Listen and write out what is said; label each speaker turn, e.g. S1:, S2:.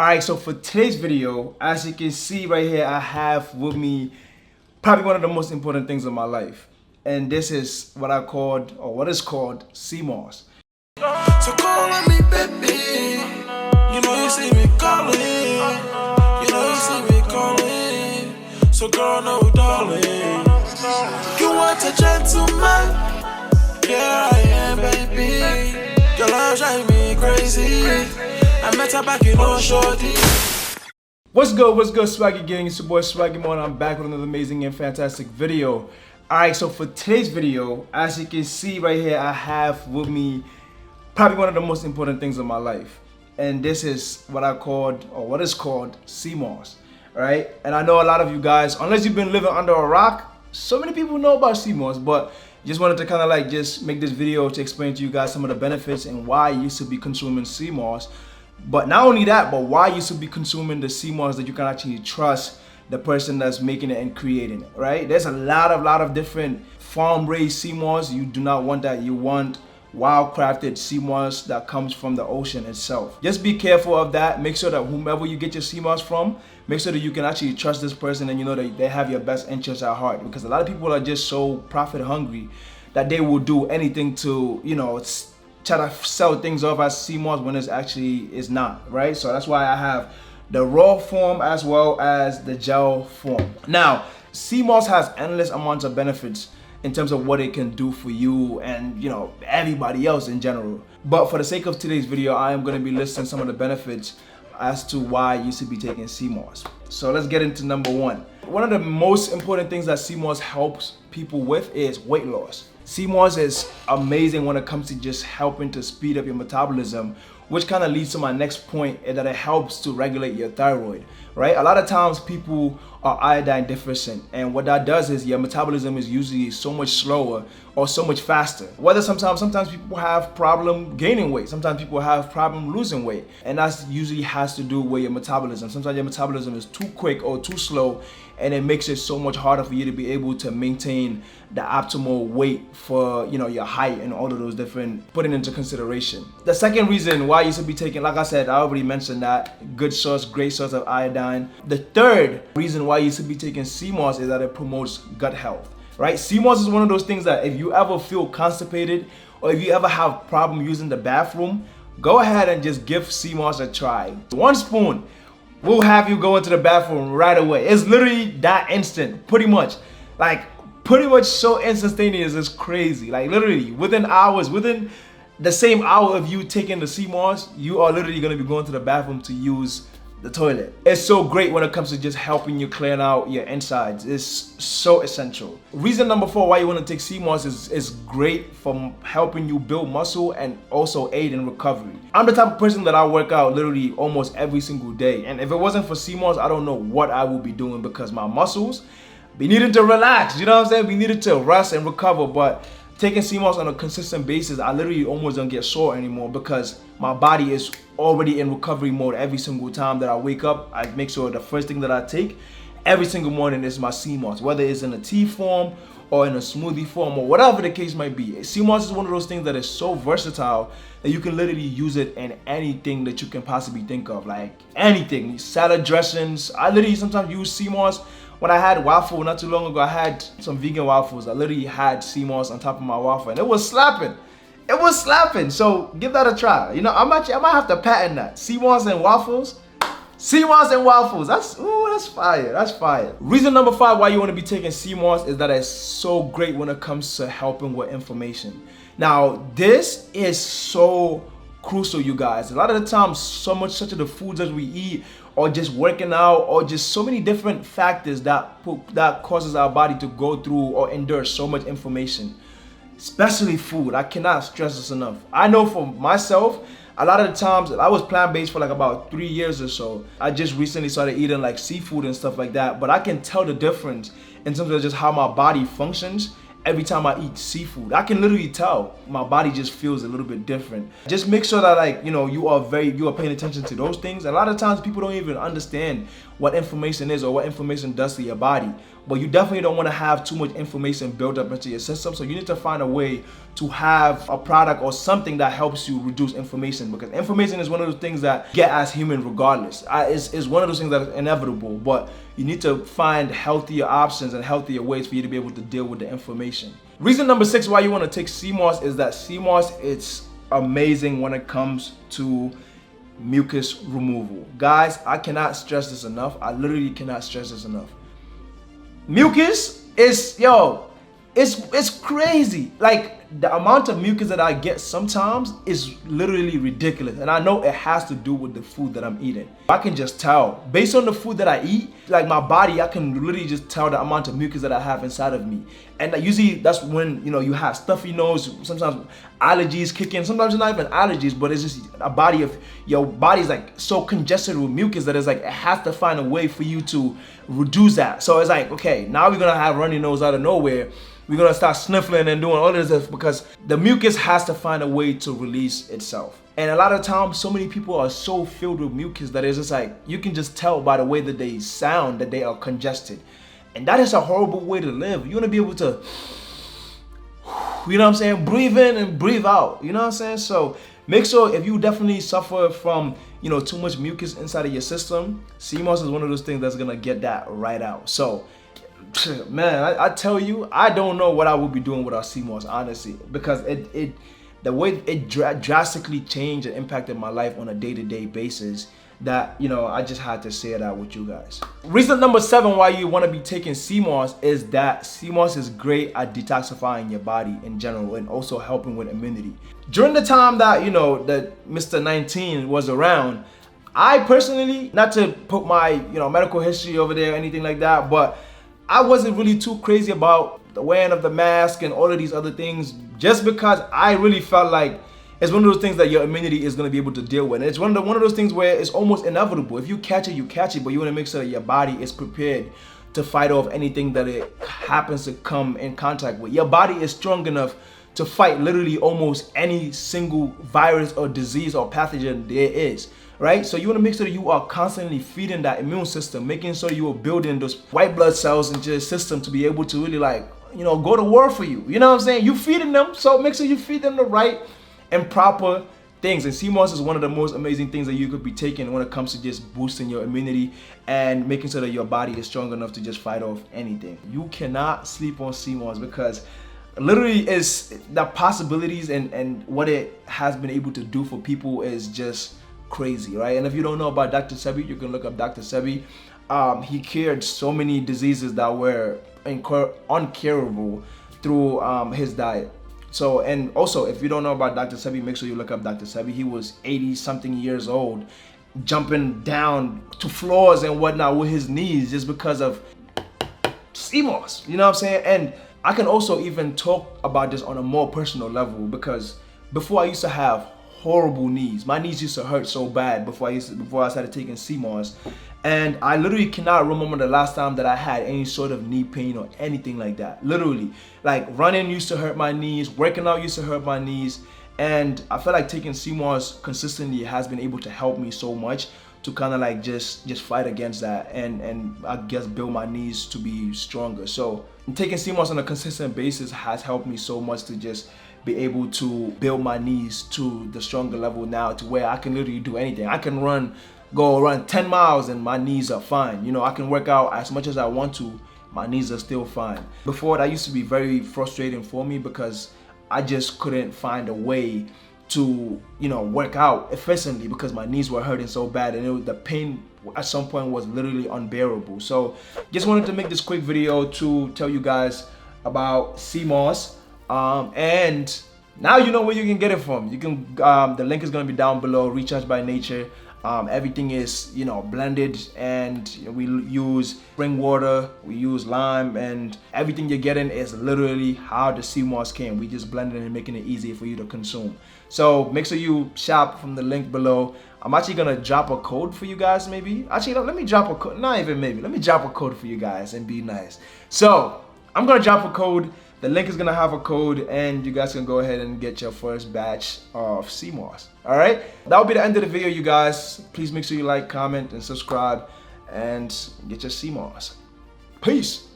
S1: Alright, so for today's video, as you can see right here, I have with me probably one of the most important things in my life. And this is what I called, or what is called, sea moss.
S2: So call on me, baby. You know you see me calling. You know you see me calling. So girl, no darling. You want a gentleman? Here I am, baby. Your love drive me crazy. I met her back in shorty.
S1: What's good, Swaggy Gang? It's your boy Swaggy Mon. I'm back with another amazing and fantastic video. Alright, so for today's video, as you can see right here, I have with me probably one of the most important things in my life. And this is what I called, or what is called, sea moss. Alright? And I know a lot of you guys, unless you've been living under a rock, so many people know about sea moss, but just wanted to kind of like just make this video to explain to you guys some of the benefits and why you should be consuming sea moss. But not only that, but why you should be consuming the sea moss that you can actually trust the person that's making it and creating it, right? There's a lot of different farm-raised sea moss. You do not want that. You want wild-crafted sea moss that comes from the ocean itself. Just be careful of that. Make sure that whomever you get your sea moss from, make sure that you can actually trust this person and you know that they have your best interests at heart. Because a lot of people are just so profit hungry that they will do anything to, you know, try to sell things off as sea moss when it's actually is not, right? So that's why I have the raw form as well as the gel form. Now, sea moss has endless amounts of benefits in terms of what it can do for you and, you know, everybody else in general. But for the sake of today's video, I am going to be listing some of the benefits as to why you should be taking sea moss. So let's get into number one. One of the most important things that sea moss helps people with is weight loss. Sea moss is amazing when it comes to just helping to speed up your metabolism, which kind of leads to my next point, is that it helps to regulate your thyroid, right? A lot of times people are iodine deficient, and what that does is your metabolism is usually so much slower or so much faster. Whether sometimes people have problem gaining weight, sometimes people have problem losing weight, and that usually has to do with your metabolism. Sometimes your metabolism is too quick or too slow, and it makes it so much harder for you to be able to maintain the optimal weight for, you know, your height and all of those different, putting into consideration. The second reason why you should be taking, like I said, I already mentioned that, good source, great source of iodine. The third reason why you should be taking sea moss is that it promotes gut health, right? Sea moss is one of those things that if you ever feel constipated or if you ever have problem using the bathroom, go ahead and just give sea moss a try. 1 spoon will have you go into the bathroom right away. It's literally that instant, pretty much. Like, pretty much so instantaneous, it's crazy. Like, literally, within hours, within the same hour of you taking the sea moss, you are literally gonna be going to the bathroom to use the toilet. It's so great when it comes to just helping you clear out your insides. It's so essential. Reason number 4 why you want to take sea moss is great for helping you build muscle and also aid in recovery. I'm the type of person that I work out literally almost every single day, and if it wasn't for sea moss, I don't know what I would be doing, because my muscles be needing to relax, you know what I'm saying? We needed to rest and recover. But taking sea moss on a consistent basis, I literally almost don't get sore anymore, because my body is already in recovery mode. Every single time that I wake up, I make sure the first thing that I take every single morning is my sea moss, whether it's in a tea form or in a smoothie form or whatever the case might be. Sea moss is one of those things that is so versatile that you can literally use it in anything that you can possibly think of, like anything. Salad dressings. I literally sometimes use sea moss. When I had waffle not too long ago, I had some vegan waffles. I literally had sea moss on top of my waffle, and it was slapping. It was slapping. So give that a try. You know, I might have to patent that. Sea moss and waffles. Sea moss and waffles. That's fire. That's fire. Reason number 5 why you want to be taking sea moss is that it's so great when it comes to helping with inflammation. Now, this is so crucial, you guys. A lot of the times, such of the foods that we eat, or just working out, or just so many different factors that causes our body to go through or endure so much inflammation, especially food. I cannot stress this enough. I know for myself, a lot of the times, I was plant-based for like about 3 years or so. I just recently started eating like seafood and stuff like that, but I can tell the difference in terms of just how my body functions every time I eat seafood. I can literally tell my body just feels a little bit different. Just make sure that, like, you know, you are paying attention to those things. A lot of times people don't even understand what inflammation is or what inflammation does to your body. but you definitely don't want to have too much inflammation built up into your system. So you need to find a way to have a product or something that helps you reduce inflammation, because inflammation is one of those things that get as human regardless. It's one of those things that is inevitable, but you need to find healthier options and healthier ways for you to be able to deal with the inflammation. Reason number 6 why you want to take sea moss is that sea moss, it's amazing when it comes to mucus removal. Guys, I cannot stress this enough. I literally cannot stress this enough. Mucus is, it's crazy. Like, the amount of mucus that I get sometimes is literally ridiculous. And I know it has to do with the food that I'm eating. I can just tell. Based on the food that I eat, like my body, I can literally just tell the amount of mucus that I have inside of me. And usually that's when, you have stuffy nose, sometimes allergies kick in. Sometimes it's not even allergies, but it's just a body of, your body's like so congested with mucus that it's like, it has to find a way for you to reduce that. So it's like, okay, now we're gonna have runny nose out of nowhere. We're gonna start sniffling and doing all of this stuff because the mucus has to find a way to release itself. And a lot of times, so many people are so filled with mucus that it's just like, you can just tell by the way that they sound that they are congested. And that is a horrible way to live. You wanna be able to, breathe in and breathe out, you know what I'm saying? So make sure, if you definitely suffer from, too much mucus inside of your system, sea moss is one of those things that's gonna get that right out. So, man, I tell you, I don't know what I would be doing without sea moss, honestly, because the way it drastically changed and impacted my life on a day-to-day basis, that I just had to share that with you guys. Reason number 7 why you want to be taking sea moss is that sea moss is great at detoxifying your body in general and also helping with immunity. During the time that that Mr. 19 was around, I personally, not to put my medical history over there or anything like that, but I wasn't really too crazy about the wearing of the mask and all of these other things, just because I really felt like it's one of those things that your immunity is going to be able to deal with. And it's one of those things where it's almost inevitable. If you catch it, you catch it, but you want to make sure that your body is prepared to fight off anything that it happens to come in contact with. Your body is strong enough to fight literally almost any single virus or disease or pathogen there is. Right? So you want to make sure that you are constantly feeding that immune system, making sure you are building those white blood cells into your system to be able to really go to war for you. You know what I'm saying? You feeding them, so make sure you feed them the right and proper things. And sea moss is one of the most amazing things that you could be taking when it comes to just boosting your immunity and making sure that your body is strong enough to just fight off anything. You cannot sleep on sea moss because literally the possibilities and what it has been able to do for people is just crazy, right? And if you don't know about Dr. Sebi, you can look up Dr. Sebi. He cured so many diseases that were uncurable through his diet. So, and also, if you don't know about Dr. Sebi, make sure you look up Dr. Sebi. He was 80-something years old, jumping down to floors and whatnot with his knees just because of sea moss. You know what I'm saying? And I can also even talk about this on a more personal level, because before I used to have horrible knees. My knees used to hurt so bad before I started taking sea moss, and I literally cannot remember the last time that I had any sort of knee pain or anything like that. Literally, like running used to hurt my knees, working out used to hurt my knees, and I feel like taking sea moss consistently has been able to help me so much to kind of like just fight against that and I guess build my knees to be stronger. So taking sea moss on a consistent basis has helped me so much to just be able to build my knees to the stronger level now, to where I can literally do anything. I can go run 10 miles and my knees are fine. I can work out as much as I want to, my knees are still fine. Before, that used to be very frustrating for me because I just couldn't find a way to work out efficiently because my knees were hurting so bad, and the pain at some point was literally unbearable. So just wanted to make this quick video to tell you guys about sea moss. And now you know where you can get it from. You can the link is going to be down below. Recharge by Nature. Everything is blended, and we use spring water, we use lime, and everything you're getting is literally how the sea moss came. We just blended it and making it easier for you to consume. So make sure you shop from the link below. I'm actually gonna drop a code for you guys. Maybe actually let me drop a code. Not even maybe. Let me drop a code for you guys and be nice. So I'm gonna drop a code. The link is gonna have a code, and you guys can go ahead and get your first batch of sea moss. All right, that will be the end of the video, you guys. Please make sure you like, comment, and subscribe, and get your sea moss. Peace.